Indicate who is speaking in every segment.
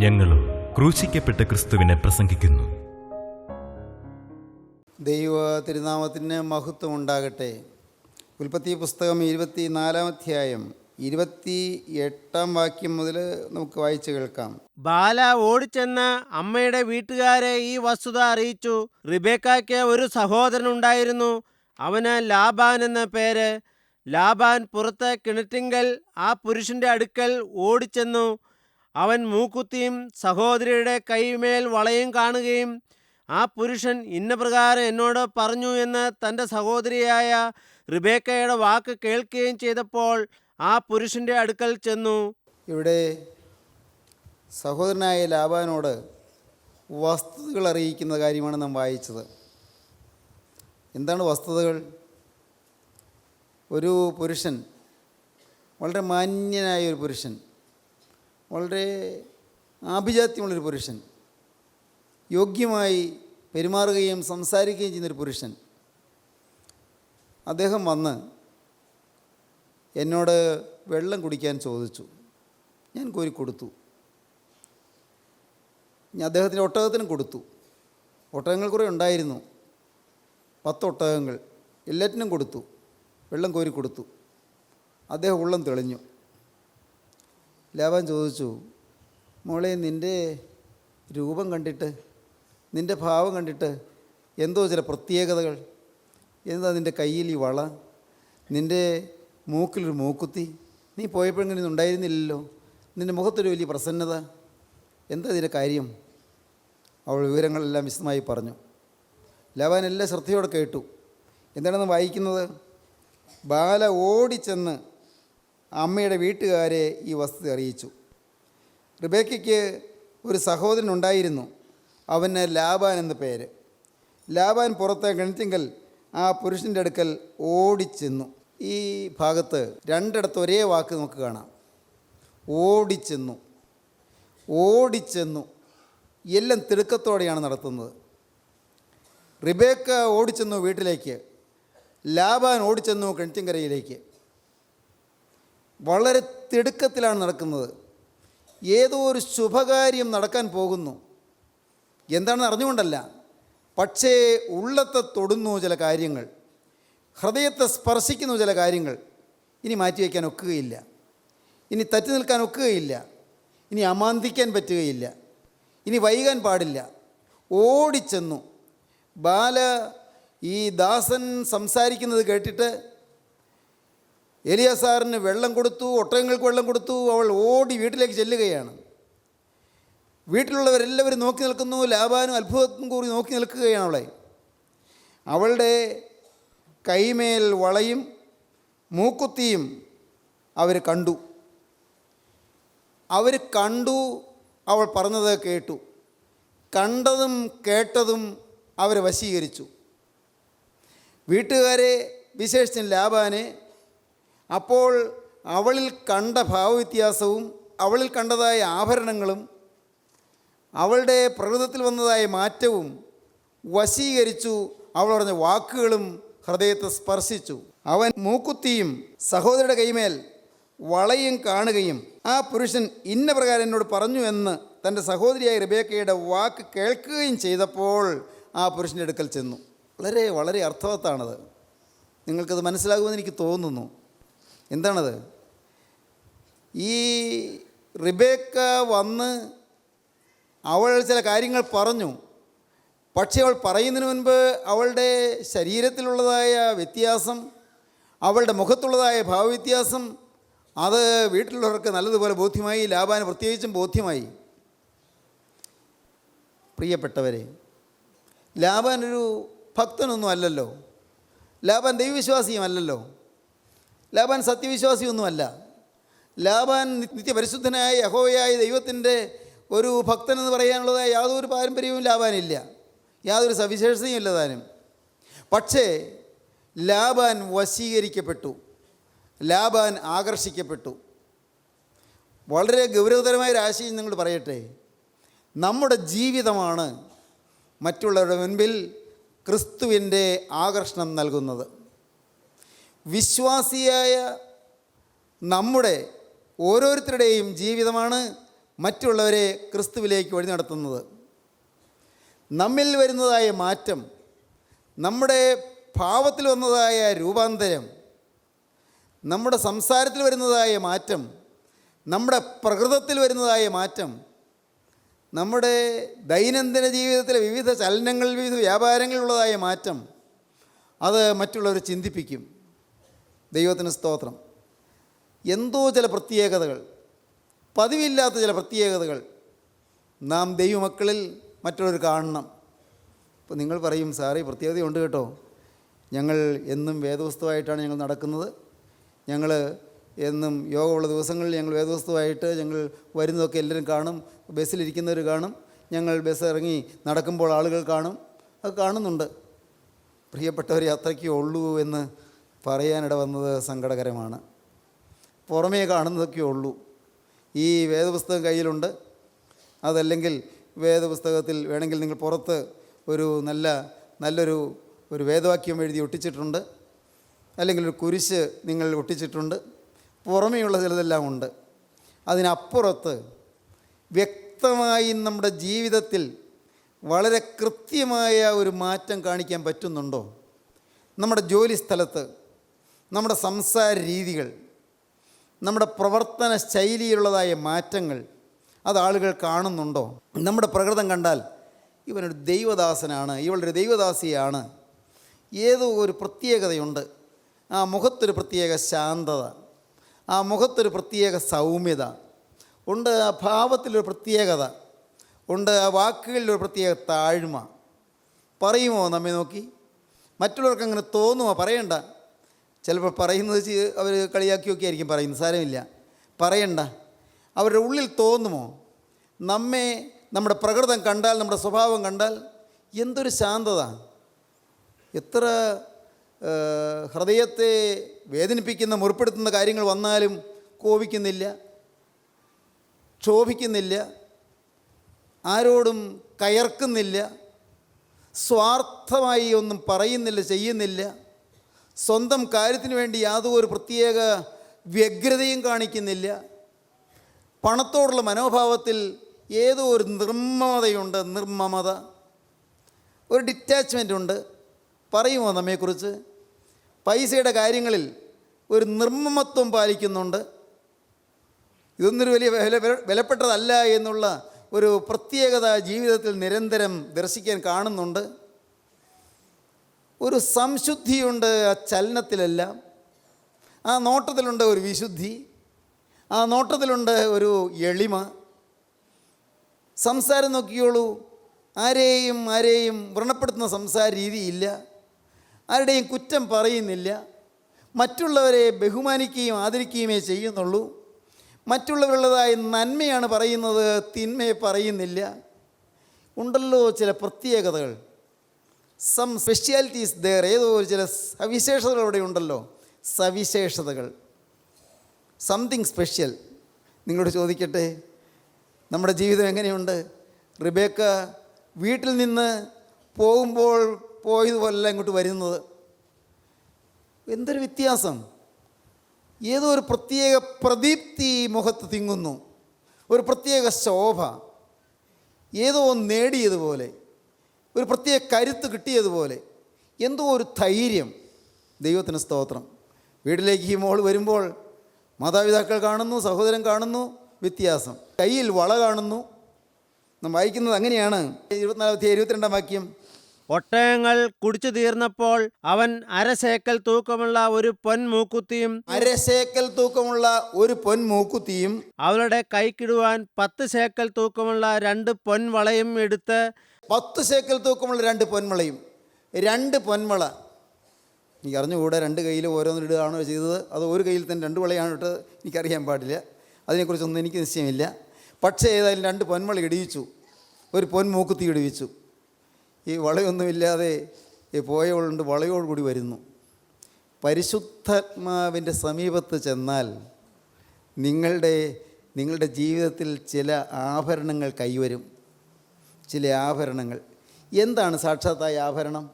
Speaker 1: ഞങ്ങളും ക്രൂശിക്കപ്പെട്ട ക്രിസ്തുവിനെ പ്രസംഗിക്കുന്നു.
Speaker 2: ദൈവ തിരുനാമത്തിന് മഹത്വം ഉണ്ടാകട്ടെ. ഉൽപ്പത്തി പുസ്തകം 24-ാം അധ്യായം 28-ാം വാക്യം മുതൽ നമുക്ക് വായിച്ചു കേൾക്കാം.
Speaker 3: ബാല ഓടിച്ചെന്ന് അമ്മയുടെ വീട്ടുകാരെ ഈ വസ്തുത അറിയിച്ചു. റിബേക്കായ്ക്ക് ഒരു സഹോദരനുണ്ടായിരുന്നു. അവന് ലാബാൻ എന്ന പേര്. ലാബാൻ പുറത്ത് കിണറ്റിങ്കൽ ആ പുരുഷന്റെ അടുക്കൽ ഓടിച്ചെന്നു. അവൻ മൂക്കുത്തിയും സഹോദരിയുടെ കൈമേൽ വളയും കാണുകയും ആ പുരുഷൻ ഇന്ന പ്രകാരം എന്നോട് പറഞ്ഞു എന്ന് തൻ്റെ സഹോദരിയായ റിബേക്കയുടെ വാക്ക് കേൾക്കുകയും ചെയ്തപ്പോൾ ആ പുരുഷന്റെ അടുക്കൽ ചെന്നു.
Speaker 2: ഇവിടെ സഹോദരനായ ലാബാനോട് വസ്തുതകൾ അറിയിക്കുന്ന കാര്യമാണ് നാം വായിച്ചത്. എന്താണ് വസ്തുതകൾ? ഒരു പുരുഷൻ, വളരെ മാന്യനായ ഒരു പുരുഷൻ, വളരെ ആഭിജാത്യമുള്ളൊരു പുരുഷൻ, യോഗ്യമായി പെരുമാറുകയും സംസാരിക്കുകയും ചെയ്യുന്നൊരു പുരുഷൻ, അദ്ദേഹം വന്ന് എന്നോട് വെള്ളം കുടിക്കാൻ ചോദിച്ചു. ഞാൻ കോരി കൊടുത്തു. ഞാൻ അദ്ദേഹത്തിൻ്റെ ഒട്ടകത്തിനും കൊടുത്തു. ഒട്ടകങ്ങൾ കുറേ ഉണ്ടായിരുന്നു, 10 ഒട്ടകങ്ങൾ. എല്ലാറ്റിനും കൊടുത്തു, വെള്ളം കോരി കൊടുത്തു. അദ്ദേഹം ഉള്ളം തെളിഞ്ഞു. ലാബാൻ ചോദിച്ചു, മോളെ, നിൻ്റെ രൂപം കണ്ടിട്ട്, നിൻ്റെ ഭാവം കണ്ടിട്ട് എന്തോ ചില പ്രത്യേകതകൾ, എന്താ നിൻ്റെ കയ്യിൽ ഈ വള, നിൻ്റെ മൂക്കിലൊരു മൂക്കുത്തി, നീ പോയപ്പോഴെങ്കിലും ഉണ്ടായിരുന്നില്ലല്ലോ, നിൻ്റെ മുഖത്തൊരു വലിയ പ്രസന്നത, എന്താ ഇതിൻ്റെ കാര്യം? അവൾ വിവരങ്ങളെല്ലാം വിശദമായി പറഞ്ഞു. ലാബാൻ എല്ലാം ശ്രദ്ധയോടെ കേട്ടു. എന്താണെന്ന് വായിക്കുന്നത്? ബാല ഓടിച്ചെന്ന് അമ്മയുടെ വീട്ടുകാരെ ഈ വസ്തുത അറിയിച്ചു. റിബേക്കയ്ക്ക് ഒരു സഹോദരൻ ഉണ്ടായിരുന്നു. അവന് ലാബാൻ എന്ന പേര്. ലാബാൻ പുറത്തെ കിണറ്റിങ്കൽ ആ പുരുഷൻ്റെ അടുക്കൽ ഓടിച്ചെന്നു. ഈ ഭാഗത്ത് രണ്ടിടത്ത് ഒരേ വാക്ക് നമുക്ക് കാണാം. ഓടിച്ചെന്നു, ഓടിച്ചെന്നു. എല്ലാം തിടുക്കത്തോടെയാണ് നടത്തുന്നത്. റിബേക്ക ഓടിച്ചെന്നു വീട്ടിലേക്ക്, ലാബാൻ ഓടിച്ചെന്നു കിണറ്റിൻകരയിലേക്ക്. വളരെ തിടുക്കത്തിലാണ് നടക്കുന്നത്. ഏതോ ഒരു ശുഭകാര്യം നടക്കാൻ പോകുന്നു. എന്താണെന്ന് അറിഞ്ഞുകൊണ്ടല്ല, പക്ഷേ ഉള്ളത്തെ തൊടുന്നു ചില കാര്യങ്ങൾ, ഹൃദയത്തെ സ്പർശിക്കുന്നു ചില കാര്യങ്ങൾ. ഇനി മാറ്റിവെക്കാൻ ഒക്കുകയില്ല, ഇനി തറ്റി നിൽക്കാൻ ഒക്കുകയില്ല, ഇനി അമാന്തിക്കാൻ പറ്റുകയില്ല, ഇനി വൈകാൻ പാടില്ല. ഓടിച്ചെന്നു. ബാല ഈ ദാസൻ സംസാരിക്കുന്നത് കേട്ടിട്ട് എലിയാസാറിന് വെള്ളം കൊടുത്തു, ഒട്ടകങ്ങൾക്ക് വെള്ളം കൊടുത്തു. അവൾ ഓടി വീട്ടിലേക്ക് ചെല്ലുകയാണ്. വീട്ടിലുള്ളവരെല്ലാവരും നോക്കി നിൽക്കുന്നു. ലാബാനും അത്ഭുതം കൂടി നോക്കി നിൽക്കുകയാണ് അവളെ. അവളുടെ കൈമേൽ വളയും മൂക്കുത്തിയും അവർ കണ്ടു. അവൾ പറഞ്ഞത് കേട്ടു. കണ്ടതും കേട്ടതും അവരെ വശീകരിച്ചു. വീട്ടുകാരെ, വിശേഷിച്ചും ലാബാനെ, അപ്പോൾ അവളിൽ കണ്ട ഭാവവ്യത്യാസവും അവളിൽ കണ്ടതായ ആഭരണങ്ങളും അവളുടെ പ്രകൃതത്തിൽ വന്നതായ മാറ്റവും വശീകരിച്ചു. അവൾ പറഞ്ഞ വാക്കുകളും ഹൃദയത്തെ സ്പർശിച്ചു. അവൻ മൂക്കുത്തിയും സഹോദരിയുടെ കൈമേൽ വളയും കാണുകയും ആ പുരുഷൻ ഇന്ന പ്രകാരം എന്നോട് പറഞ്ഞു എന്ന് തൻ്റെ സഹോദരിയായ റിബേക്കയുടെ വാക്ക് കേൾക്കുകയും ചെയ്തപ്പോൾ ആ പുരുഷൻ്റെ അടുക്കൽ ചെന്നു. വളരെ വളരെ അർത്ഥവത്താണത്. നിങ്ങൾക്കത് മനസ്സിലാകുമെന്ന് എനിക്ക് തോന്നുന്നു. എന്താണത്? ഈ റിബേക്ക വന്ന് അവൾ ചില കാര്യങ്ങൾ പറഞ്ഞു. പക്ഷേ അവൾ പറയുന്നതിന് മുൻപ് അവളുടെ ശരീരത്തിലുള്ളതായ വ്യത്യാസം, അവളുടെ മുഖത്തുള്ളതായ ഭാവവ്യത്യാസം, അത് വീട്ടിലുള്ളവർക്ക് നല്ലതുപോലെ ബോധ്യമായി. ലാബാന് പ്രത്യേകിച്ചും ബോധ്യമായി. പ്രിയപ്പെട്ടവരെ, ലാബാൻ ഒരു ഭക്തനൊന്നും അല്ലല്ലോ. ലാബാൻ ദൈവവിശ്വാസിയുമല്ലല്ലോ. ലാബാൻ സത്യവിശ്വാസിയൊന്നുമല്ല. ലാബാൻ നിത്യപരിശുദ്ധനായ യഹോവയായ ദൈവത്തിൻ്റെ ഒരു ഭക്തനെന്ന് പറയാനുള്ളതായ യാതൊരു പാരമ്പര്യവും ലാബാനില്ല, യാതൊരു സവിശേഷതയും ഇല്ല താനും. പക്ഷേ ലാബാൻ വശീകരിക്കപ്പെട്ടു, ലാബാൻ ആകർഷിക്കപ്പെട്ടു. വളരെ ഗൗരവതരമായ ആശയം നിങ്ങൾ പറയട്ടെ. നമ്മുടെ ജീവിതമാണ് മറ്റുള്ളവരുടെ മുൻപിൽ ക്രിസ്തുവിൻ്റെ ആകർഷണം നൽകുന്നത്. വിശ്വാസിയായ നമ്മുടെ ഓരോരുത്തരുടെയും ജീവിതമാണ് മറ്റുള്ളവരെ ക്രിസ്തുവിലേക്ക് വഴി നടത്തുന്നത്. നമ്മിൽ വരുന്നതായ മാറ്റം, നമ്മുടെ ഭാവത്തിൽ വന്നതായ രൂപാന്തരം, നമ്മുടെ സംസാരത്തിൽ വരുന്നതായ മാറ്റം, നമ്മുടെ പ്രകൃതത്തിൽ വരുന്നതായ മാറ്റം, നമ്മുടെ ദൈനംദിന ജീവിതത്തിലെ വിവിധ ചലനങ്ങളിൽ, വിവിധ വ്യാപാരങ്ങളിലുള്ളതായ മാറ്റം, അത് മറ്റുള്ളവരെ ചിന്തിപ്പിക്കും. ദൈവത്തിന് സ്തോത്രം. എന്തോ ചില പ്രത്യേകതകൾ, പതിവില്ലാത്ത ചില പ്രത്യേകതകൾ നാം ദൈവമക്കളിൽ മറ്റുള്ളവർ കാണണം. ഇപ്പോൾ നിങ്ങൾ പറയും, സാറേ പ്രത്യേകതയുണ്ട് കേട്ടോ, ഞങ്ങൾ എന്നും വേദപുസ്തകമായിട്ടാണ് ഞങ്ങൾ നടക്കുന്നത്, ഞങ്ങൾ എന്നും യോഗമുള്ള ദിവസങ്ങളിൽ ഞങ്ങൾ വേദപുസ്തകമായിട്ട് ഞങ്ങൾ വരുന്നതൊക്കെ എല്ലാവരും കാണും, ബസ്സിലിരിക്കുന്നവർ കാണും, ഞങ്ങൾ ബസ് ഇറങ്ങി നടക്കുമ്പോൾ ആളുകൾ കാണും, അത് കാണുന്നുണ്ട്. പ്രിയപ്പെട്ടവരെ, അത്രയ്ക്കേ ഉള്ളൂ എന്ന് പറയാനിട വന്നത് സങ്കടകരമാണ്. പുറമേ കാണുന്നതൊക്കെ ഉള്ളൂ. ഈ വേദപുസ്തകം കയ്യിലുണ്ട്, അതല്ലെങ്കിൽ വേദപുസ്തകത്തിൽ വേണമെങ്കിൽ നിങ്ങൾ പുറത്ത് ഒരു നല്ലൊരു വേദവാക്യം എഴുതി ഒട്ടിച്ചിട്ടുണ്ട്, അല്ലെങ്കിൽ ഒരു കുരിശ് നിങ്ങൾ ഒട്ടിച്ചിട്ടുണ്ട്. പുറമേയുള്ള ചിലതെല്ലാം ഉണ്ട്. അതിനപ്പുറത്ത് വ്യക്തമായി നമ്മുടെ ജീവിതത്തിൽ വളരെ കൃത്യമായ ഒരു മാറ്റം കാണിക്കാൻ പറ്റുന്നുണ്ടോ? നമ്മുടെ ജോലി സ്ഥലത്ത്, നമ്മുടെ സംസാര രീതികൾ, നമ്മുടെ പ്രവർത്തന ശൈലിയിലുള്ളതായ മാറ്റങ്ങൾ അത് ആളുകൾ കാണുന്നുണ്ടോ? നമ്മുടെ പ്രകൃതം കണ്ടാൽ ഇവനൊരു ദൈവദാസനാണ്, ഇവളൊരു ദൈവദാസിയാണ്, ഏതോ ഒരു പ്രത്യേകതയുണ്ട്. ആ മുഖത്തൊരു പ്രത്യേക ശാന്തത, ആ മുഖത്തൊരു പ്രത്യേക സൗമ്യത ഉണ്ട്, ആ ഭാവത്തിലൊരു പ്രത്യേകത. ഉണ്ട്. ആ വാക്കുകളിൽ ഒരു പ്രത്യേക താഴ്മ. പറയുമോ നമ്മെ നോക്കി? മറ്റുള്ളവർക്ക് അങ്ങനെ തോന്നുമോ? പറയണ്ട. ചിലപ്പോൾ പറയുന്നത് അവർ കളിയാക്കിയൊക്കെ ആയിരിക്കും പറയുന്നത്, സാരമില്ല, പറയണ്ട. അവരുടെ ഉള്ളിൽ തോന്നുമോ? നമ്മെ, നമ്മുടെ പ്രകൃതം കണ്ടാൽ, നമ്മുടെ സ്വഭാവം കണ്ടാൽ എന്തൊരു ശാന്തത! എത്ര ഹൃദയത്തെ വേദനിപ്പിക്കുന്ന, മുറിപ്പെടുത്തുന്ന കാര്യങ്ങൾ വന്നാലും കോപിക്കുന്നില്ല, ക്ഷോഭിക്കുന്നില്ല, ആരോടും കയർക്കുന്നില്ല, സ്വാർത്ഥമായി ഒന്നും പറയുന്നില്ല, ചെയ്യുന്നില്ല, സ്വന്തം കാര്യത്തിന് വേണ്ടി യാതൊരു പ്രത്യേക വ്യഗ്രതയും കാണിക്കുന്നില്ല. പണത്തോടുള്ള മനോഭാവത്തിൽ ഏതോ ഒരു നിർമ്മമതയുണ്ട്, നിർമ്മമത, ഒരു ഡിറ്റാച്ച്മെൻ്റ് ഉണ്ട്. പറയുമോ നമ്മെക്കുറിച്ച്? പൈസയുടെ കാര്യങ്ങളിൽ ഒരു നിർമ്മമത്വം പാലിക്കുന്നുണ്ട്. ഇതൊന്നൊരു വലിയ വിലപ്പെട്ടതല്ല എന്നുള്ള ഒരു പ്രത്യേകത ജീവിതത്തിൽ നിരന്തരം ദർശിക്കാൻ കാണുന്നുണ്ട്. ഒരു സംശുദ്ധിയുണ്ട് ആ ചലനത്തിലെല്ലാം. ആ നോട്ടത്തിലുണ്ട് ഒരു വിശുദ്ധി, ആ നോട്ടത്തിലുണ്ട് ഒരു എളിമ. സംസാരം നോക്കിയോളൂ, ആരെയും വ്രണപ്പെടുത്തുന്ന സംസാര രീതിയില്ല, ആരുടെയും കുറ്റം പറയുന്നില്ല, മറ്റുള്ളവരെ ബഹുമാനിക്കുകയും ആദരിക്കുകയുമേ ചെയ്യുന്നുള്ളൂ. മറ്റുള്ളവരുള്ളതായ നന്മയാണ് പറയുന്നത്, തിന്മയെ പറയുന്നില്ല. ഉണ്ടല്ലോ ചില പ്രത്യേകതകൾ, സം സ്പെഷ്യാലിറ്റീസ് ദർ, ഏതോ ചില സവിശേഷതകൾ അവിടെ ഉണ്ടല്ലോ, സവിശേഷതകൾ, സംതിങ് സ്പെഷ്യൽ. നിങ്ങളോട് ചോദിക്കട്ടെ, നമ്മുടെ ജീവിതം എങ്ങനെയുണ്ട്? റിബേക്ക വീട്ടിൽ നിന്ന് പോകുമ്പോൾ പോയതുപോലെല്ലാം ഇങ്ങോട്ട് വരുന്നത്. എന്തൊരു വ്യത്യാസം! ഏതോ ഒരു പ്രത്യേക പ്രദീപ്തി മുഖത്ത് തിങ്ങുന്നു, ഒരു പ്രത്യേക ശോഭ, ഏതോ നേടിയതുപോലെ, ഒരു പ്രത്യേക കരുത്ത് കിട്ടിയതുപോലെ, എന്തോ ഒരു ധൈര്യം. ദൈവത്തിന് സ്തോത്രം. വീട്ടിലേക്ക് ഈ മോൾ വരുമ്പോൾ മാതാപിതാക്കൾ കാണുന്നു, സഹോദരൻ കാണുന്നു, വ്യത്യാസം. കയ്യിൽ വള കാണുന്നു. നാം വായിക്കുന്നത് അങ്ങനെയാണ്, 24-22 വാക്യം.
Speaker 3: ഒട്ടകങ്ങൾ കുടിച്ചു തീർന്നപ്പോൾ അവൻ 1/2 ശേക്കൽ തൂക്കമുള്ള ഒരു പൊൻമൂക്കുത്തിയും
Speaker 2: 1/2 ശേക്കൽ തൂക്കമുള്ള ഒരു പൊൻമൂക്കുത്തിയും
Speaker 3: അവളുടെ കൈക്കിടുവാൻ 10 ശേക്കൽ തൂക്കമുള്ള 2 പൊൻവളയും എടുത്ത്
Speaker 2: 10 ശേക്കൽ തൂക്കമുള്ള 2 പൊൻവളയും. 2 പൊൻവള. എനിക്ക് അറിഞ്ഞുകൂടെ 2 കയ്യിൽ ഓരോന്നിടുകയാണോ ചെയ്തത്, അത് ഒരു കയ്യിൽ തന്നെ 2 വളയാണ് ഇട്ടത്, എനിക്കറിയാൻ പാടില്ല, അതിനെക്കുറിച്ചൊന്നും എനിക്ക് നിശ്ചയമില്ല. പക്ഷേ ഏതായാലും 2 പൊൻവള ഇടിയിച്ചു, ഒരു പൊൻമൂക്കുത്തി ഇടിവിച്ചു. ഈ വളയൊന്നുമില്ലാതെ പോയവളുണ്ട്, വളയോടുകൂടി വരുന്നു. പരിശുദ്ധാത്മാവിൻ്റെ സമീപത്ത് ചെന്നാൽ നിങ്ങളുടെ ജീവിതത്തിൽ ചില ആഭരണങ്ങൾ കൈവരും. ചില ആഭരണങ്ങൾ. എന്താണ് സാക്ഷാത്തായ ആഭരണം?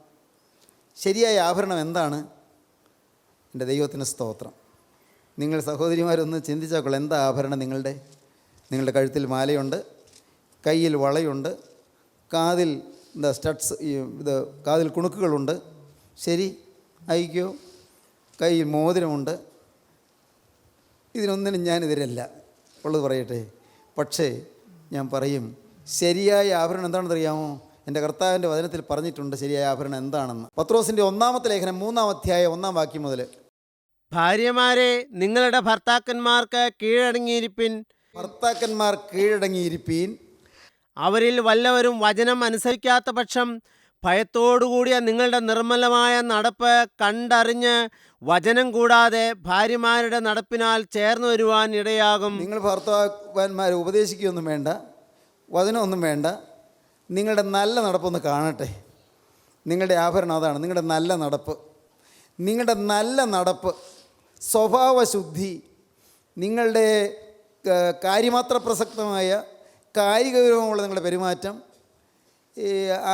Speaker 2: ശരിയായ ആഭരണം എന്താണ്? എൻ്റെ ദൈവത്തിന് സ്തോത്രം. നിങ്ങൾ സഹോദരിമാരൊന്ന് ചിന്തിച്ചാൽ എന്താ ആഭരണം നിങ്ങളുടെ കഴുത്തിൽ മാലയുണ്ട്, കയ്യിൽ വളയുണ്ട്, കാതിൽ സ്റ്റഡ്സ്, കാതിൽ കുണുക്കുകളുണ്ട്, ശരി, അയക്കോ, കയ്യിൽ മോതിരമുണ്ട്. ഇതിനൊന്നിനും ഞാനെതിരല്ല, ഉള്ളത് പറയട്ടെ. പക്ഷേ ഞാൻ പറയും, ശരിയായ ആഭരണം എന്താണെന്ന് അറിയാമോ? എൻ്റെ കർത്താവിൻ്റെ വചനത്തിൽ പറഞ്ഞിട്ടുണ്ട് ശരിയായ ആഭരണം എന്താണെന്ന്. പത്രോസിൻ്റെ 1-ാമത്തെ ലേഖനം 3-ാം അധ്യായം 1-ാം വാക്യം മുതൽ.
Speaker 3: ഭാര്യമാരെ നിങ്ങളുടെ ഭർത്താക്കന്മാർക്ക് കീഴടങ്ങിയിരിപ്പിൻ.
Speaker 2: ഭർത്താക്കന്മാർ കീഴടങ്ങിയിരിപ്പീൻ.
Speaker 3: അവരിൽ വല്ലവരും വചനം അനുസരിക്കാത്ത പക്ഷം ഭയത്തോടുകൂടിയ നിങ്ങളുടെ നിർമ്മലമായ നടപ്പ് കണ്ടറിഞ്ഞ് വചനം കൂടാതെ ഭാര്യമാരുടെ നടപ്പിനാൽ ചേർന്ന് വരുവാൻ ഇടയാകും.
Speaker 2: നിങ്ങൾ ഭർത്താക്കന്മാരെ ഉപദേശിക്കുകയൊന്നും വേണ്ട, വചനമൊന്നും വേണ്ട, നിങ്ങളുടെ നല്ല നടപ്പൊന്ന് കാണട്ടെ. നിങ്ങളുടെ ആഭരണം അതാണ്, നിങ്ങളുടെ നല്ല നടപ്പ്. നിങ്ങളുടെ നല്ല നടപ്പ്, സ്വഭാവശുദ്ധി, നിങ്ങളുടെ കാര്യമാത്ര പ്രസക്തമായ കായികഗൗരവമുള്ള നിങ്ങളുടെ പെരുമാറ്റം,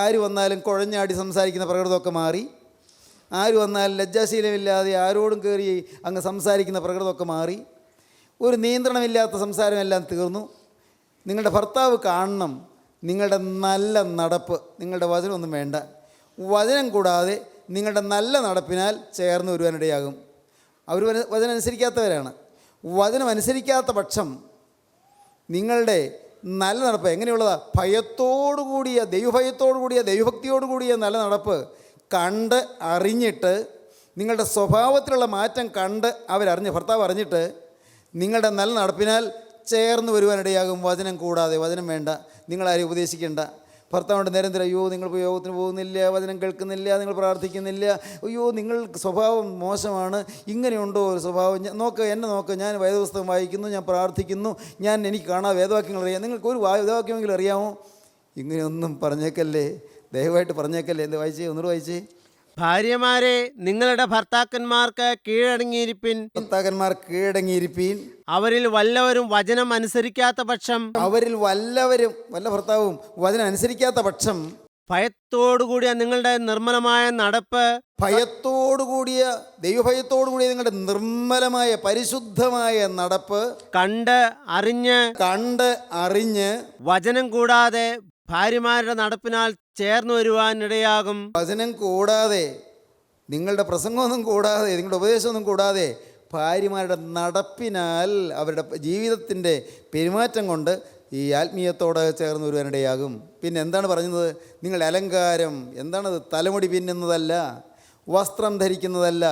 Speaker 2: ആര് വന്നാലും കുഴഞ്ഞാടി സംസാരിക്കുന്ന പ്രകൃതമൊക്കെ മാറി, ആര് വന്നാലും ലജ്ജാശീലമില്ലാതെ ആരോടും കയറി അങ്ങ് സംസാരിക്കുന്ന പ്രകൃതമൊക്കെ മാറി, ഒരു നിയന്ത്രണമില്ലാത്ത സംസാരമെല്ലാം തീർന്നു. നിങ്ങളുടെ ഭർത്താവ് കാണണം നിങ്ങളുടെ നല്ല നടപ്പ്. നിങ്ങളുടെ വചനമൊന്നും വേണ്ട, വചനം കൂടാതെ നിങ്ങളുടെ നല്ല നടപ്പിനാൽ ചേർന്ന് വരുവാനിടയാകും. അവർ വചനം അനുസരിക്കാത്തവരാണ്. വചനം അനുസരിക്കാത്ത പക്ഷം നിങ്ങളുടെ നല്ല നടപ്പ് എങ്ങനെയുള്ളതാണ്? ഭയത്തോടുകൂടിയ, ദൈവഭയത്തോടുകൂടിയ, ദൈവഭക്തിയോടുകൂടിയ നല്ല നടപ്പ് കണ്ട് അറിഞ്ഞിട്ട്, നിങ്ങളുടെ സ്വഭാവത്തിലുള്ള മാറ്റം കണ്ട് ഭർത്താവ് അറിഞ്ഞിട്ട് നിങ്ങളുടെ നല്ല നടപ്പിനാൽ ചേർന്ന് വരുവാനിടയാകും. വചനം കൂടാതെ, വചനം വേണ്ട, നിങ്ങളാരും ഉപദേശിക്കേണ്ട. ഭർത്താവിൻ്റെ നിരന്തരം അയ്യോ നിങ്ങൾ യോഗത്തിന് പോകുന്നില്ല, വചനം കേൾക്കുന്നില്ല, നിങ്ങൾ പ്രാർത്ഥിക്കുന്നില്ല, അയ്യോ നിങ്ങൾ സ്വഭാവം മോശമാണ്, ഇങ്ങനെയുണ്ടോ ഒരു സ്വഭാവം, എന്നെ നോക്ക്, ഞാൻ വേദപുസ്തകം വായിക്കുന്നു, ഞാൻ പ്രാർത്ഥിക്കുന്നു, എനിക്ക് കാണാതെ വേദവാക്യങ്ങൾ അറിയാം, നിങ്ങൾക്ക് ഒരു വേദവാക്യമെങ്കിലും അറിയാമോ? ഇങ്ങനെയൊന്നും പറഞ്ഞേക്കല്ലേ, ദയവായിട്ട് പറഞ്ഞേക്കല്ലേ. എന്ത് വായിച്ചേ, ഒന്നുകൂടെ വായിച്ചേ.
Speaker 3: ഭാര്യമാരെ നിങ്ങളുടെ ഭർത്താക്കന്മാർക്ക് കീഴടങ്ങിയിരിപ്പിൻ,
Speaker 2: ഭർത്താക്കന്മാർ കീഴടങ്ങിയിരിപ്പീൻ.
Speaker 3: അവരിൽ വല്ലവരും വചനം അനുസരിക്കാത്ത പക്ഷം,
Speaker 2: അവരിൽ വല്ല ഭർത്താവും വചനം അനുസരിക്കാത്ത പക്ഷം,
Speaker 3: ഭയത്തോടുകൂടിയ നിങ്ങളുടെ നിർമ്മലമായ നടപ്പ്,
Speaker 2: ഭയത്തോടുകൂടിയ ദൈവഭയത്തോടുകൂടിയ നിങ്ങളുടെ നിർമ്മലമായ പരിശുദ്ധമായ നടപ്പ്
Speaker 3: കണ്ട്
Speaker 2: അറിഞ്ഞ്
Speaker 3: വചനം കൂടാതെ ഭാര്യമാരുടെ നടപ്പിനാൽ ചേർന്നു വരുവാനിടയാകും.
Speaker 2: വചനം കൂടാതെ, നിങ്ങളുടെ പ്രസംഗമൊന്നും കൂടാതെ, നിങ്ങളുടെ ഉപദേശമൊന്നും കൂടാതെ, ഭാര്യമാരുടെ നടപ്പിനാൽ, അവരുടെ ജീവിതത്തിൻ്റെ പെരുമാറ്റം കൊണ്ട് ഈ ആത്മീയത്തോടെ ചേർന്ന് വരുവാനിടയാകും. പിന്നെ എന്താണ് പറഞ്ഞത്? നിങ്ങളുടെ അലങ്കാരം എന്താണത്? തലമുടി പിന്നുന്നതല്ല, വസ്ത്രം ധരിക്കുന്നതല്ല.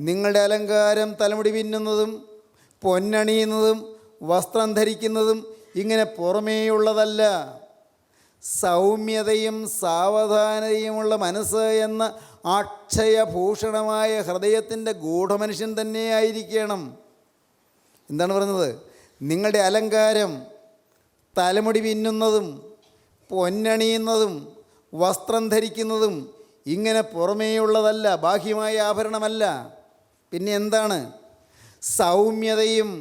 Speaker 2: നിങ്ങളുടെ അലങ്കാരം തലമുടി പിന്നുന്നതും പൊന്നണിയുന്നതും വസ്ത്രം ധരിക്കുന്നതും ഇങ്ങനെ പുറമേയുള്ളതല്ല. സൗമ്യതയും സാവധാനതയുമുള്ള മനസ്സ് എന്ന അക്ഷയഭൂഷണമായ ഹൃദയത്തിൻ്റെ ഗൂഢമനുഷ്യൻ തന്നെയായിരിക്കണം. എന്താണ് പറഞ്ഞത്? നിങ്ങളുടെ അലങ്കാരം തലമുടി പിന്നുന്നതും പൊന്നണിയുന്നതും വസ്ത്രം ധരിക്കുന്നതും ഇങ്ങനെ പുറമേയുള്ളതല്ല, ബാഹ്യമായ ആഭരണമല്ല. പിന്നെ എന്താണ്? സൗമ്യതയും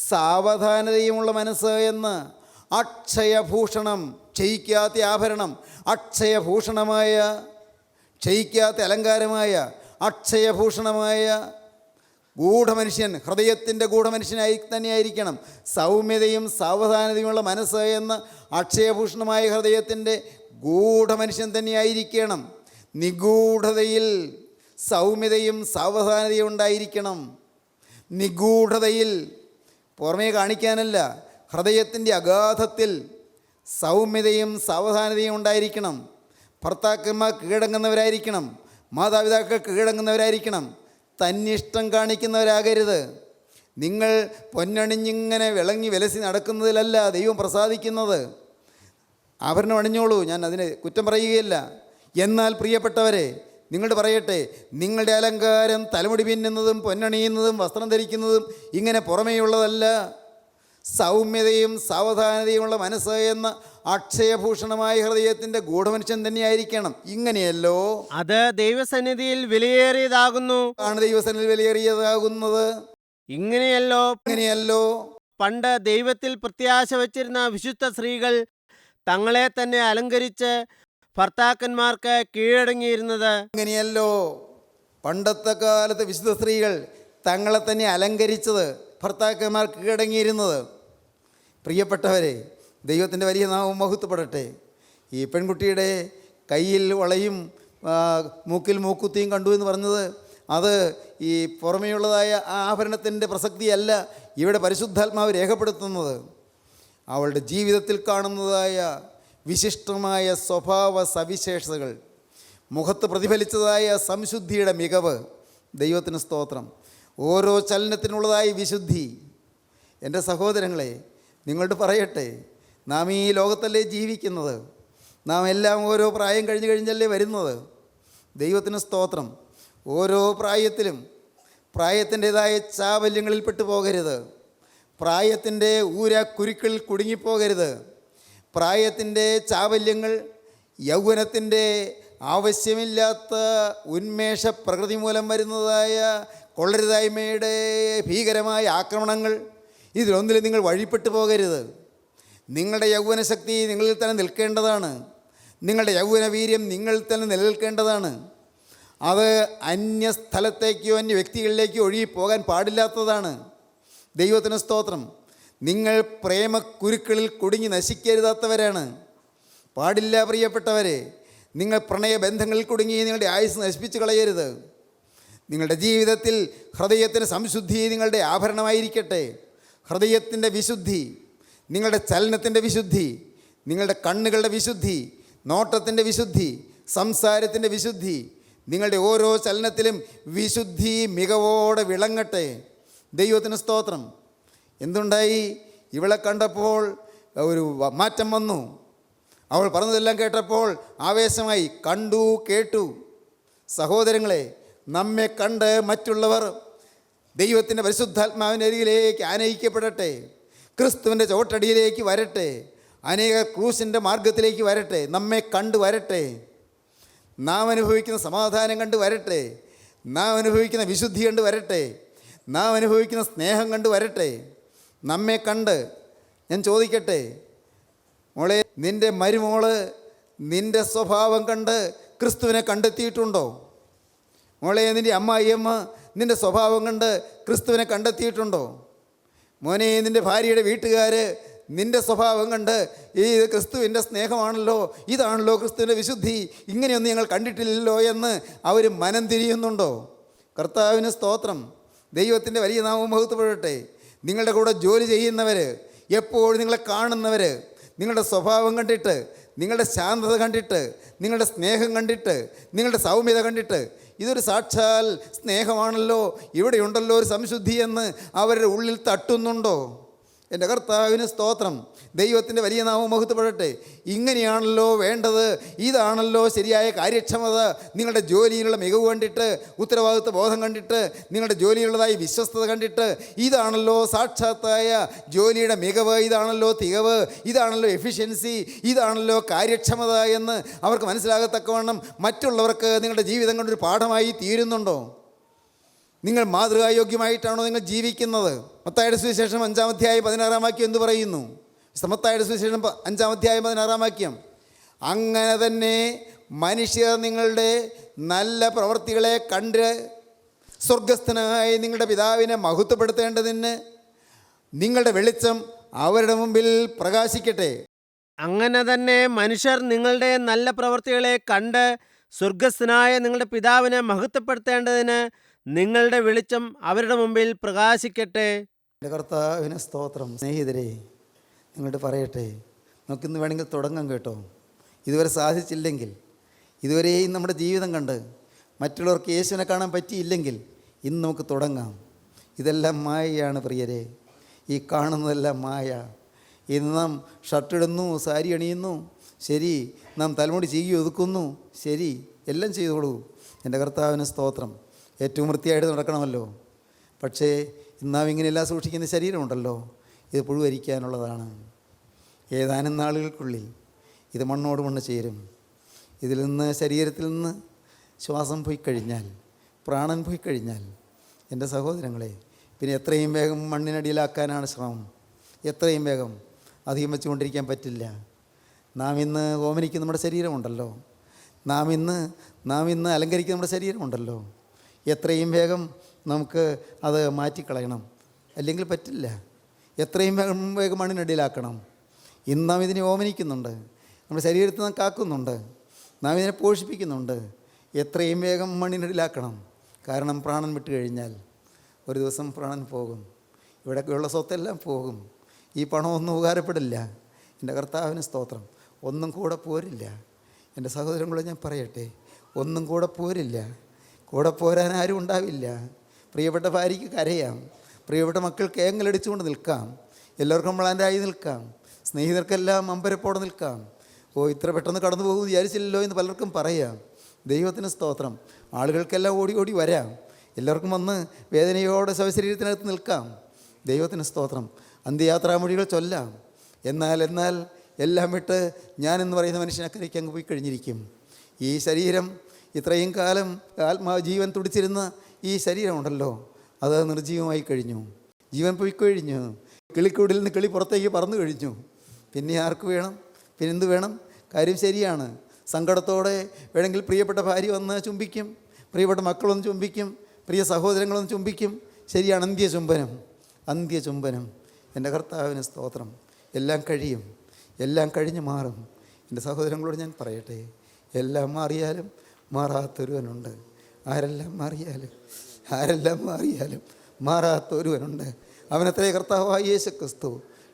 Speaker 2: സാവധാനതയുമുള്ള മനസ്സ് എന്ന് അക്ഷയഭൂഷണം, ക്ഷയിക്കാത്ത ആഭരണം, അക്ഷയഭൂഷണമായ, ക്ഷയിക്കാത്ത അലങ്കാരമായ അക്ഷയഭൂഷണമായ ഗൂഢമനുഷ്യൻ, ഹൃദയത്തിൻ്റെ ഗൂഢമനുഷ്യനായി തന്നെയായിരിക്കണം. സൗമ്യതയും സാവധാനതയുമുള്ള മനസ്സ് എന്ന അക്ഷയഭൂഷണമായ ഹൃദയത്തിൻ്റെ ഗൂഢമനുഷ്യൻ തന്നെയായിരിക്കണം. നിഗൂഢതയിൽ സൗമ്യതയും സാവധാനതയും ഉണ്ടായിരിക്കണം. നിഗൂഢതയിൽ, പുറമേ കാണിക്കാനല്ല, ഹൃദയത്തിൻ്റെ അഗാധത്തിൽ സൗമ്യതയും സാവധാനതയും ഉണ്ടായിരിക്കണം. ഭർത്താക്കന്മാർ കീഴടങ്ങുന്നവരായിരിക്കണം, മാതാപിതാക്കൾ കീഴടങ്ങുന്നവരായിരിക്കണം, തന്നിഷ്ടം കാണിക്കുന്നവരാകരുത്. നിങ്ങൾ പൊന്നണിഞ്ഞിങ്ങനെ വിളങ്ങി വിലസി നടക്കുന്നതിലല്ല ദൈവം പ്രസാദിക്കുന്നത്. ആഭരണം അണിഞ്ഞോളൂ, ഞാൻ അതിന് കുറ്റം പറയുകയില്ല. എന്നാൽ പ്രിയപ്പെട്ടവരെ, നിങ്ങളുടെ പറയട്ടെ, നിങ്ങളുടെ അലങ്കാരം തലമുടി പിന്നുന്നതും പൊന്നണിയുന്നതും വസ്ത്രം ധരിക്കുന്നതും ഇങ്ങനെ പുറമേയുള്ളതല്ല, സൗമ്യതയും സാവധാനതയുമുള്ള മനസ്സ് എന്ന അക്ഷയഭൂഷണമായ ഹൃദയത്തിൻ്റെ ഗൂഢമനുഷ്യൻ തന്നെയായിരിക്കണം. ഇങ്ങനെയല്ലോ
Speaker 3: അത് ദൈവസന്നിധിയിൽ വിലയേറിയതാകുന്നു.
Speaker 2: ആണ് ദൈവസന്നിധിയിൽ വിലയേറിയതാകുന്നത്.
Speaker 3: ഇങ്ങനെയല്ലോ പണ്ട് ദൈവത്തിൽ പ്രത്യാശ വച്ചിരുന്ന വിശുദ്ധ സ്ത്രീകൾ തങ്ങളെ തന്നെ അലങ്കരിച്ച് ഭർത്താക്കന്മാർക്ക് കീഴടങ്ങിയിരുന്നത്.
Speaker 2: ഇങ്ങനെയല്ലോ പണ്ടത്തെ കാലത്ത് വിശുദ്ധ സ്ത്രീകൾ തങ്ങളെ തന്നെ അലങ്കരിച്ചത്, ഭർത്താക്കന്മാർ കീഴടങ്ങിയിരുന്നത്. പ്രിയപ്പെട്ടവരെ, ദൈവത്തിൻ്റെ വലിയ നാമം മഹത്വപ്പെടട്ടെ. ഈ പെൺകുട്ടിയുടെ കയ്യിൽ വളയും മൂക്കിൽ മൂക്കുത്തിയും കണ്ടു എന്ന് പറഞ്ഞത്, അത് ഈ പുറമേയുള്ളതായ ആ ആഭരണത്തിൻ്റെ പ്രസക്തിയല്ല ഇവിടെ പരിശുദ്ധാത്മാവ് രേഖപ്പെടുത്തുന്നത്. അവളുടെ ജീവിതത്തിൽ കാണുന്നതായ വിശിഷ്ടമായ സ്വഭാവ സവിശേഷതകൾ, മുഖത്ത് പ്രതിഫലിച്ചതായ സംശുദ്ധിയുടെ മികവ്, ദൈവത്തിന് സ്തോത്രം. ഓരോ ചലനത്തിനുള്ളതായ വിശുദ്ധി. എൻ്റെ സഹോദരങ്ങളെ, നിങ്ങളോട് പറയട്ടെ, നാം ഈ ലോകത്തല്ലേ ജീവിക്കുന്നത്, നാം എല്ലാം ഓരോ പ്രായം കഴിഞ്ഞല്ലേ വരുന്നത്. ദൈവത്തിന് സ്തോത്രം. ഓരോ പ്രായത്തിലും പ്രായത്തിൻ്റെതായ ചാബല്യങ്ങളിൽ പെട്ടു പോകരുത്, പ്രായത്തിൻ്റെ കുരുക്കളിൽ കുടുങ്ങിപ്പോകരുത്. പ്രായത്തിൻ്റെ ചാബല്യങ്ങൾ യൗവനത്തിൻ്റെ ആവശ്യമില്ലാത്ത ഉന്മേഷ പ്രകൃതി മൂലം വരുന്നതായ കൊള്ളരുതായ്മയുടെ ഭീകരമായ ആക്രമണങ്ങൾ, ഇതിലൊന്നിലും നിങ്ങൾ വഴിപ്പെട്ടു പോകരുത്. നിങ്ങളുടെ യൗവനശക്തി നിങ്ങളിൽ തന്നെ നിൽക്കേണ്ടതാണ്. നിങ്ങളുടെ യൗവന വീര്യം നിങ്ങളിൽ തന്നെ നിലനിൽക്കേണ്ടതാണ്. അത് അന്യ സ്ഥലത്തേക്കോ അന്യ വ്യക്തികളിലേക്കോ ഒഴുകിപ്പോകാൻ പാടില്ലാത്തതാണ്. ദൈവത്തിന് സ്തോത്രം. നിങ്ങൾ പ്രേമക്കുരുക്കളിൽ കുടുങ്ങി നശിക്കരുതാത്തവരാണ്. പാടില്ല പ്രിയപ്പെട്ടവരെ. നിങ്ങൾ പ്രണയബന്ധങ്ങളിൽ കുടുങ്ങി നിങ്ങളുടെ ആയുസ് നശിപ്പിച്ച് കളയരുത്. നിങ്ങളുടെ ജീവിതത്തിൽ ഹൃദയത്തിന് സംശുദ്ധി നിങ്ങളുടെ ആഭരണമായിരിക്കട്ടെ. ഹൃദയത്തിൻ്റെ വിശുദ്ധി, നിങ്ങളുടെ ചലനത്തിൻ്റെ വിശുദ്ധി, നിങ്ങളുടെ കണ്ണുകളുടെ വിശുദ്ധി, നോട്ടത്തിൻ്റെ വിശുദ്ധി, സംസാരത്തിൻ്റെ വിശുദ്ധി, നിങ്ങളുടെ ഓരോ ചലനത്തിലും വിശുദ്ധി മികവോടെ വിളങ്ങട്ടെ. ദൈവത്തിന് സ്തോത്രം. എന്തുണ്ടായി? ഇവളെ കണ്ടപ്പോൾ ഒരു മാറ്റം വന്നു. അവൾ പറഞ്ഞതെല്ലാം കേട്ടപ്പോൾ ആവേശമായി. കണ്ടു, കേട്ടു. സഹോദരങ്ങളെ, നമ്മെ കണ്ട് മറ്റുള്ളവർ ദൈവത്തിൻ്റെ പരിശുദ്ധാത്മാവിൻ്റെ അരികിലേക്ക് ആനയിക്കപ്പെടട്ടെ, ക്രിസ്തുവിൻ്റെ ചോട്ടടിയിലേക്ക് വരട്ടെ, അനേക ക്രൂശിൻ്റെ മാർഗത്തിലേക്ക് വരട്ടെ, നമ്മെ കണ്ടു വരട്ടെ, നാം അനുഭവിക്കുന്ന സമാധാനം കണ്ട് വരട്ടെ, നാം അനുഭവിക്കുന്ന വിശുദ്ധി കണ്ട് വരട്ടെ, നാം അനുഭവിക്കുന്ന സ്നേഹം കണ്ട് വരട്ടെ. നമ്മെ കണ്ട്, ഞാൻ ചോദിക്കട്ടെ മോളെ, നിൻ്റെ മരുമോള് നിൻ്റെ സ്വഭാവം കണ്ട് ക്രിസ്തുവിനെ കണ്ടെത്തിയിട്ടുണ്ടോ? മോളെ, നിൻ്റെ അമ്മായിയമ്മ നിൻ്റെ സ്വഭാവം കണ്ട് ക്രിസ്തുവിനെ കണ്ടെത്തിയിട്ടുണ്ടോ? മോനെ, നിൻ്റെ ഭാര്യയുടെ വീട്ടുകാർ നിൻ്റെ സ്വഭാവം കണ്ട് ഇത് ക്രിസ്തുവിൻ്റെ സ്നേഹമാണല്ലോ, ഇതാണല്ലോ ക്രിസ്തുവിൻ്റെ വിശുദ്ധി, ഇങ്ങനെയൊന്നും ഞങ്ങൾ കണ്ടിട്ടില്ലല്ലോ എന്ന് അവർ മനം തിരിയുന്നുണ്ടോ? കർത്താവിന് സ്തോത്രം. ദൈവത്തിൻ്റെ വലിയ നാമം മഹത്വപ്പെടട്ടെ. നിങ്ങളുടെ കൂടെ ജോലി ചെയ്യുന്നവർ, എപ്പോഴും നിങ്ങളെ കാണുന്നവർ, നിങ്ങളുടെ സ്വഭാവം കണ്ടിട്ട്, നിങ്ങളുടെ ശാന്തത കണ്ടിട്ട്, നിങ്ങളുടെ സ്നേഹം കണ്ടിട്ട്, നിങ്ങളുടെ സൗമ്യത കണ്ടിട്ട്, ഇതൊരു സാക്ഷാൽ സ്നേഹമാണല്ലോ, ഇവിടെയുണ്ടല്ലോ ഒരു സംശുദ്ധി എന്ന് അവരുടെ ഉള്ളിൽ തട്ടുന്നുണ്ടോ? എൻ്റെ കർത്താവിന് സ്തോത്രം. ദൈവത്തിൻ്റെ വലിയ നാമം മഹത്വപ്പെടട്ടെ. ഇങ്ങനെയാണല്ലോ വേണ്ടത്, ഇതാണല്ലോ ശരിയായ കാര്യക്ഷമത. നിങ്ങളുടെ ജോലിയിലുള്ള മികവ് കണ്ടിട്ട്, ഉത്തരവാദിത്വ ബോധം കണ്ടിട്ട്, നിങ്ങളുടെ ജോലിയുള്ളതായ വിശ്വസ്തത കണ്ടിട്ട്, ഇതാണല്ലോ സാക്ഷാത്തായ ജോലിയുടെ മികവ്, ഇതാണല്ലോ തികവ്, ഇതാണല്ലോ എഫിഷ്യൻസി, ഇതാണല്ലോ കാര്യക്ഷമത എന്ന് അവർക്ക് മനസ്സിലാകത്തക്കവണ്ണം മറ്റുള്ളവർക്ക് നിങ്ങളുടെ ജീവിതം കൊണ്ടൊരു പാഠമായി തീരുന്നുണ്ടോ? നിങ്ങൾ മാതൃകായോഗ്യമായിട്ടാണോ നിങ്ങൾ ജീവിക്കുന്നത്? മത്തായിയുടെ സുവിശേഷം 5-ാം അധ്യായം 16-ാം വാക്യം എന്ത് പറയുന്നു? മത്തായിയുടെ സുവിശേഷം 5-ാം അധ്യായം 16-ാം വാക്യം, അങ്ങനെ തന്നെ മനുഷ്യർ നിങ്ങളുടെ നല്ല പ്രവൃത്തികളെ കണ്ട് സ്വർഗസ്ഥനായ നിങ്ങളുടെ പിതാവിനെ മഹത്വപ്പെടുത്തേണ്ടതിന് നിങ്ങളുടെ വെളിച്ചം അവരുടെ മുമ്പിൽ പ്രകാശിക്കട്ടെ.
Speaker 3: അങ്ങനെ തന്നെ മനുഷ്യർ നിങ്ങളുടെ നല്ല പ്രവൃത്തികളെ കണ്ട് സ്വർഗസ്ഥനായ നിങ്ങളുടെ പിതാവിനെ മഹത്വപ്പെടുത്തേണ്ടതിന് നിങ്ങളുടെ വെളിച്ചം അവരുടെ മുമ്പിൽ പ്രകാശിക്കട്ടെ.
Speaker 2: എൻ്റെ കർത്താവിന് സ്തോത്രം. സ്നേഹിതരെ, നിങ്ങളോട് പറയട്ടെ, നമുക്കിന്ന് വേണമെങ്കിൽ തുടങ്ങാം കേട്ടോ. ഇതുവരെ സാധിച്ചില്ലെങ്കിൽ, ഇതുവരെയും നമ്മുടെ ജീവിതം കണ്ട് മറ്റുള്ളവർക്ക് യേശുവിനെ കാണാൻ പറ്റിയില്ലെങ്കിൽ ഇന്ന് നമുക്ക് തുടങ്ങാം. ഇതെല്ലാം മായയാണ് പ്രിയരെ, ഈ കാണുന്നതെല്ലാം മായ. ഇന്ന് നാം ഷർട്ടിടുന്നു, സാരി അണിയുന്നു, ശരി, നാം തലമുടി ചീകി ഒതുക്കുന്നു, ശരി, എല്ലാം ചെയ്തോളൂ. എൻ്റെ കർത്താവിന് സ്തോത്രം. ഏറ്റവും വൃത്തിയായിട്ട് നടക്കണമല്ലോ. പക്ഷേ നാം ഇങ്ങനെയെല്ലാം സൂക്ഷിക്കുന്ന ശരീരമുണ്ടല്ലോ, ഇത് പുഴുവരിക്കാനുള്ളതാണ്. ഏതാനും നാളുകൾക്കുള്ളിൽ ഇത് മണ്ണോട് മണ്ണ് ചേരും. ഇതിൽ നിന്ന്, ശരീരത്തിൽ നിന്ന് ശ്വാസം പോയി കഴിഞ്ഞാൽ, പ്രാണൻ പോയി കഴിഞ്ഞാൽ, എൻ്റെ സഹോദരങ്ങളെ, പിന്നെ എത്രയും വേഗം മണ്ണിനടിയിലാക്കാനാണ് ശ്രമം. എത്രയും വേഗം. അധികം വെച്ചുകൊണ്ടിരിക്കാൻ പറ്റില്ല. നാം ഇന്ന് ഓമനിക്കുന്ന നമ്മുടെ ശരീരമുണ്ടല്ലോ, നാം ഇന്ന് അലങ്കരിക്കുന്ന നമ്മുടെ ശരീരമുണ്ടല്ലോ, എത്രയും വേഗം നമുക്ക് അത് മാറ്റിക്കളയണം. അല്ലെങ്കിൽ പറ്റില്ല. എത്രയും വേഗം മണ്ണിനടിയിലാക്കണം. ഇന്ന് നാം ഇതിനെ ഓമനിക്കുന്നുണ്ട്, നമ്മുടെ ശരീരത്തിൽ നാം കാക്കുന്നുണ്ട്, നാം ഇതിനെ പോഷിപ്പിക്കുന്നുണ്ട്. എത്രയും വേഗം മണ്ണിനടിയിലാക്കണം. കാരണം പ്രാണൻ വിട്ട് കഴിഞ്ഞാൽ ഒരു ദിവസം പ്രാണൻ പോകും. ഇവിടെയൊക്കെയുള്ള സ്വത്തെല്ലാം പോകും. ഈ പണമൊന്നും ഉപകാരപ്പെടില്ല. എൻ്റെ കർത്താവിന് സ്തോത്രം. ഒന്നും കൂടെ പോരില്ല. എൻ്റെ സഹോദരങ്ങളെ ഞാൻ പറയട്ടെ, ഒന്നും കൂടെ പോരില്ല. കൂടെ പോരാൻ ആരും ഉണ്ടാവില്ല. പ്രിയപ്പെട്ട ഭാര്യയ്ക്ക് കരയാം, പ്രിയപ്പെട്ട മക്കൾക്ക് ഏങ്ങലടിച്ചുകൊണ്ട് നിൽക്കാം, എല്ലാവർക്കും വളാൻ്റായി നിൽക്കാം, സ്നേഹിതർക്കെല്ലാം അമ്പരപ്പോടെ നിൽക്കാം. ഇത്ര പെട്ടെന്ന് കടന്നു പോകും വിചാരിച്ചില്ലല്ലോ എന്ന് പലർക്കും പറയാം. ദൈവത്തിന് സ്തോത്രം. ആളുകൾക്കെല്ലാം ഓടി ഓടി വരാം, എല്ലാവർക്കും വന്ന് വേദനയോടെ ശവശരീരത്തിനകത്ത് നിൽക്കാം. ദൈവത്തിന് സ്തോത്രം. അന്ത്യയാത്രാമൊഴികൾ ചൊല്ലാം. എന്നാൽ എല്ലാം വിട്ട് ഞാനെന്ന് പറയുന്ന മനുഷ്യനക്കരയ്ക്ക് അങ്ങ് പോയി കഴിഞ്ഞിരിക്കും. ഈ ശരീരം, ഇത്രയും കാലം ജീവൻ തുടിച്ചിരുന്ന ഈ ശരീരമുണ്ടല്ലോ, അത് നിർജീവമായി കഴിഞ്ഞു. ജീവൻ പോയി കഴിഞ്ഞു. കിളിക്കൂടിൽ നിന്ന് കിളി പുറത്തേക്ക് പറന്നു കഴിഞ്ഞു. പിന്നെ ആർക്ക് വേണം? പിന്നെന്ത് വേണം? കാര്യം ശരിയാണ്. സങ്കടത്തോടെ വേണമെങ്കിൽ പ്രിയപ്പെട്ട ഭാര്യ വന്ന് ചുംബിക്കും, പ്രിയപ്പെട്ട മക്കളൊന്ന് ചുംബിക്കും, പ്രിയ സഹോദരങ്ങളൊന്ന് ചുംബിക്കും. ശരിയാണ്, അന്ത്യചുംബനം. എൻ്റെ കർത്താവിന് സ്തോത്രം. എല്ലാം കഴിയും, എല്ലാം കഴിഞ്ഞ് മാറും. എൻ്റെ സഹോദരങ്ങളോട് ഞാൻ പറയട്ടെ, എല്ലാം മാറിയാലും മാറാത്തൊരുവനുണ്ട്. ആരെല്ലാം മാറിയാലും മാറാത്തൊരുവനുണ്ട്. അവനത്രേ കർത്താവായ യേശു ക്രിസ്തു.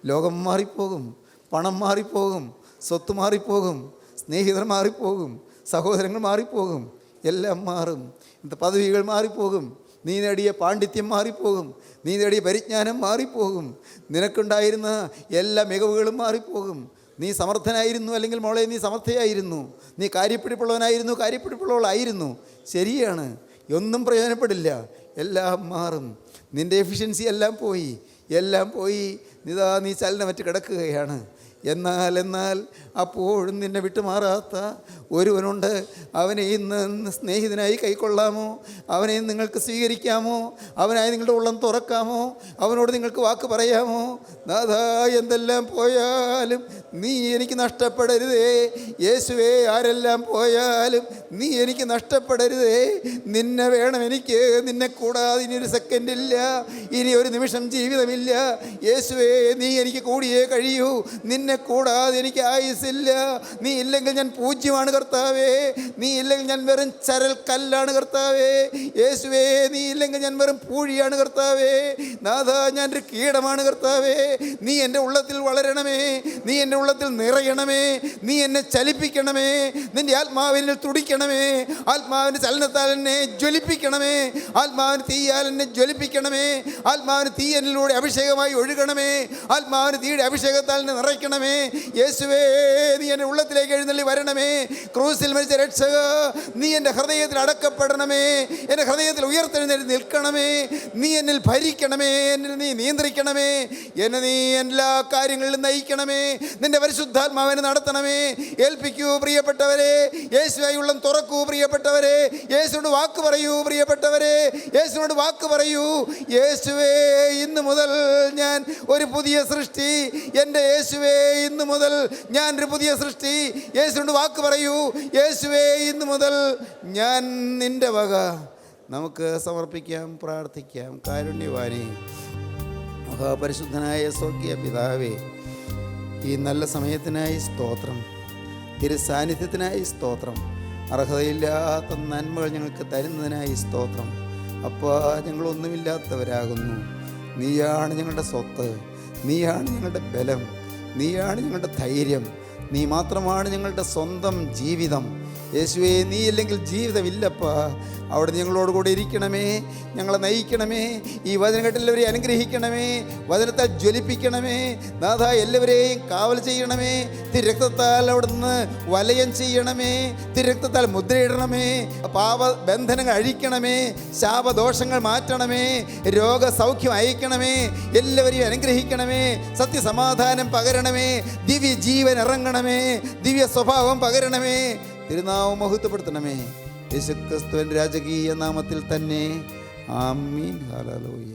Speaker 2: ലോകം മാറിപ്പോകും, പണം മാറിപ്പോകും, സ്വത്ത് മാറിപ്പോകും, സ്നേഹിതർ മാറിപ്പോകും, സഹോദരങ്ങൾ മാറിപ്പോകും, എല്ലാം മാറും. ഇന്നത്തെ പദവികൾ മാറിപ്പോകും, നീ നേടിയ പാണ്ഡിത്യം മാറിപ്പോകും. നീ നേടിയ പരിജ്ഞാനം മാറിപ്പോകും. നിനക്കുണ്ടായിരുന്ന എല്ലാ മികവുകളും മാറിപ്പോകും. നീ സമർത്ഥനായിരുന്നു, അല്ലെങ്കിൽ മോളെ നീ സമർത്ഥയായിരുന്നു. നീ കാര്യപ്പിടിപ്പുള്ളവനായിരുന്നു, കാര്യപ്പിടിപ്പുള്ളവളായിരുന്നു. ശരിയാണ്, ഒന്നും പ്രയോജനപ്പെടില്ല. എല്ലാം മാറും. നിൻ്റെ എഫിഷ്യൻസി എല്ലാം പോയി. നീ ചലനമറ്റ് കിടക്കുകയാണ്. എന്നാൽ അപ്പോഴും നിന്നെ വിട്ടുമാറാത്ത ഒരുവനുണ്ട്. അവനെ ഇന്ന് സ്നേഹിതനായി കൈക്കൊള്ളാമോ? അവനെ നിങ്ങൾക്ക് സ്വീകരിക്കാമോ? അവനായി നിങ്ങളുടെ ഉള്ളം തുറക്കാമോ? അവനോട് നിങ്ങൾക്ക് വാക്ക് പറയാമോ? നാഥാ, എന്തെല്ലാം പോയാലും നീ എനിക്ക് നഷ്ടപ്പെടരുതേ. യേശുവേ, ആരെല്ലാം പോയാലും നീ എനിക്ക് നഷ്ടപ്പെടരുതേ. നിന്നെ വേണം എനിക്ക്. നിന്നെ കൂടാതെ ഇനി ഒരു സെക്കൻഡില്ല, ഇനി ഒരു നിമിഷം ജീവിതമില്ല. യേശുവേ, നീ എനിക്ക് കൂടിയേ കഴിയൂ. നിന്നെ കൂടാതെ എനിക്ക് ആയുസില്ല. നീ ഇല്ലെങ്കിൽ ഞാൻ പൂജ്യമാണ് കർത്താവേ. നീ ഇല്ലെങ്കിൽ ഞാൻ വെറും ചരൽ കല്ലാണ് കർത്താവേ. യേശുവേ, നീ ഇല്ലെങ്കിൽ ഞാൻ വെറും പൂഴിയാണ് കർത്താവേ. നാഥാ, ഞാനൊരു കീടമാണ് കർത്താവേ. നീ എൻ്റെ ഉള്ളത്തിൽ വളരണമേ. നീ എൻ്റെ ഉള്ളത്തിൽ നിറയണമേ. നീ എന്നെ ചലിപ്പിക്കണമേ. നിൻ്റെ ആത്മാവിനിൽ തുടിക്കണമേ. ആത്മാവിൻ്റെ ചലനത്താൽ എന്നെ ജ്വലിപ്പിക്കണമേ. ആത്മാവിന് തീയാൽ എന്നെ ജ്വലിപ്പിക്കണമേ. ആത്മാവിന് തീ എന്നിലൂടെ അഭിഷേകമായി ഒഴുകണമേ. ആത്മാവിന് തീയുടെ അഭിഷേകത്താൽ എന്നെ നിറയ്ക്കണമേ. യേശുവേ, നീ എൻ്റെ ഉള്ളത്തിലേക്ക് എഴുന്നള്ളി വരണമേ. ക്രൂസിൽ മരിച്ച രക്ഷക, നീ എൻ്റെ ഹൃദയത്തിൽ അടക്കപ്പെടണമേ. എൻ്റെ ഹൃദയത്തിൽ ഉയർത്തെഴുന്നേറ്റ് നിൽക്കണമേ. നീ എന്നിൽ ഭരിക്കണമേ. എന്നിൽ നീ നിയന്ത്രിക്കണമേ. എന്നെ നീ എല്ലാ കാര്യങ്ങളിലും നയിക്കണമേ. നിൻ്റെ പരിശുദ്ധാത്മാവിനെ നടത്തണമേ. ഏൽപ്പിക്കൂ പ്രിയപ്പെട്ടവരെ. യേശുവായി ഉള്ളം തുറക്കൂ പ്രിയപ്പെട്ടവരെ. യേശുവിനോട് വാക്ക് പറയൂ പ്രിയപ്പെട്ടവരെ. യേശുവിനോട് വാക്ക് പറയൂ. യേശുവേ, ഇന്ന് മുതൽ ഞാൻ ഒരു പുതിയ സൃഷ്ടി. എൻ്റെ യേശുവേ, ഇന്ന് മുതൽ ഞാനൊരു പുതിയ സൃഷ്ടി. യേശുവിനോട് വാക്ക് പറയൂ. യേശുവേ, ഇന്ന് മുതൽ ഞാൻ നിൻ്റെ വക. നമുക്ക് സമർപ്പിക്കാം, പ്രാർത്ഥിക്കാം. കാരുണ്യവാനേ, മഹാപരിശുദ്ധനായ സ്വർഗീയ പിതാവേ, ഈ നല്ല സമയത്തിനായി സ്തോത്രം. തിരുസാന്നിധ്യത്തിനായി സ്തോത്രം. അർഹതയില്ലാത്ത നന്മകൾ ഞങ്ങൾക്ക് തരുന്നതിനായി സ്തോത്രം. അപ്പാ, ഞങ്ങളൊന്നുമില്ലാത്തവരാകുന്നു. നീയാണ് ഞങ്ങളുടെ സ്വത്ത്. നീയാണ് ഞങ്ങളുടെ ബലം. നീയാണ് ഞങ്ങളുടെ ധൈര്യം. നീ മാത്രമാണ് ഞങ്ങളുടെ സ്വന്തം ജീവിതം. യേശുവേ, നീ ഇല്ലെങ്കിൽ ജീവിതമില്ലപ്പാ. അവിടെ ഞങ്ങളോട് കൂടെ ഇരിക്കണമേ. ഞങ്ങളെ നയിക്കണമേ. ഈ വചനം കേട്ട് എല്ലാവരെയും അനുഗ്രഹിക്കണമേ. വചനത്താൽ ജ്വലിപ്പിക്കണമേ. നാഥാ, എല്ലാവരെയും കാവൽ ചെയ്യണമേ. തിരക്തത്താൽ അവിടുന്ന് വലയം ചെയ്യണമേ. തിരക്തത്താൽ മുദ്രയിടണമേ. പാപബന്ധനങ്ങൾ അഴിക്കണമേ. ശാപദോഷങ്ങൾ മാറ്റണമേ. രോഗസൗഖ്യം അയക്കണമേ. എല്ലാവരെയും അനുഗ്രഹിക്കണമേ. സത്യസമാധാനം പകരണമേ. ദിവ്യ ജീവൻ ഇറങ്ങണമേ. ദിവ്യ സ്വഭാവം പകരണമേ. തിരുനാമം മഹത്വപ്പെടുത്തണമേ. യേശുക്രിസ്തുവിന്റെ രാജകീയ നാമത്തിൽ തന്നെ. ആമീൻ. ഹല്ലേലൂയ.